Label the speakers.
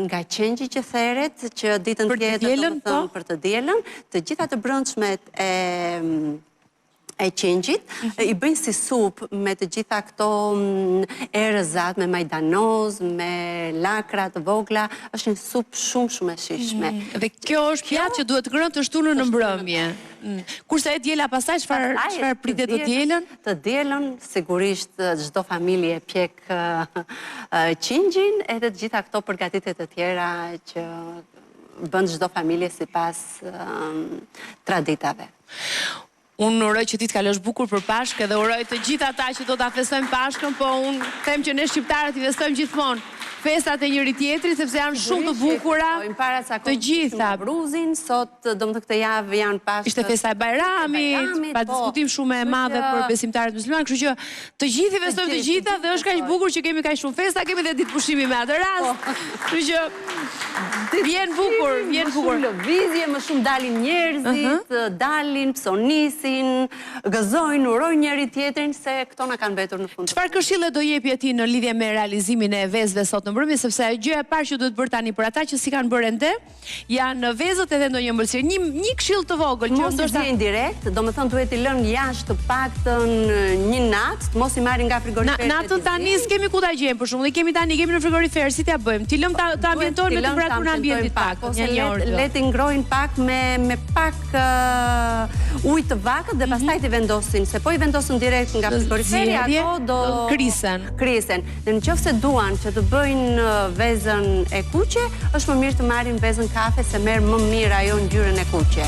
Speaker 1: nga qengji që theret, që ditën tjetër për të dielën, të gjitha të brëndshmet e qengjit, i bëjnë si supë me të gjitha këto erëzat, me majdanoz, me lakra të vogla, është një supë shumë e shishme.
Speaker 2: Dhe kjo është pjatë që duhet grënë të shtunën në mbrëmje. Kurse e diela pastaj, çfarë pritet të dielën?
Speaker 1: Të dielën, sigurisht çdo familje pjek qengjin, edhe të gjitha këto përgatitje të tjera që bën çdo familje sipas traditave.
Speaker 2: Unë uroj që ti të kalosh bukur për Pashkë dhe uroj të gjithë ata që do ta festojnë Pashkën, po unë them që ne shqiptarët i festojmë gjithmonë festat e njëri tjetrit sepse janë shumë të bukura të gjitha.
Speaker 1: Bruzin, sot domethënë këtë javë janë Pashkë.
Speaker 2: Ishte festa e Bajramit, pa diskutim shumë e madhe për besimtarët musliman, kështu që të gjithë i festojmë të gjitha dhe është kaq bukur që kemi kaq shumë festa, kemi edhe ditë pushimi me atë rast. Kështu që vjen bukur, vjen bukur.
Speaker 1: Lëvizje, më shumë dalin njerëzit, dalin, psonisin, gëzojnë, urojnë njëri tjetrin se këto na kanë mbetur në fund.
Speaker 2: Çfarë këshille do jepi ti në lidhje me realizimin e vezëve sot në mbrëmje, sepse gjëja e parë që duhet bërë tani për ata që si kanë bërë ende, janë vezët edhe ndonjë ëmbëlsirë. Një këshill të vogël që
Speaker 1: mos i vjen direkt, domethënë duhet i lënë jashtë të paktën një natë, mos i marrin nga frigoriferi.
Speaker 2: Natën tani s'kemi ku ta gjejmë, për shembull, kemi në frigorifer, si t'ja bëjmë? Ti lëm ta ambientojmë me temperaturën e ambientit pak, një orë.
Speaker 1: Le të ngrojnë pak me pak ujë të vakët dhe pastaj ti vendosin, se po i vendosin direkt nga frigoriferi, ato do
Speaker 2: krisen.
Speaker 1: Dhe nëse duan që të bëjnë vezën e kuqe, është më mirë të marrin vezën kafe se merr më mirë ajo ngjyrën e kuqe.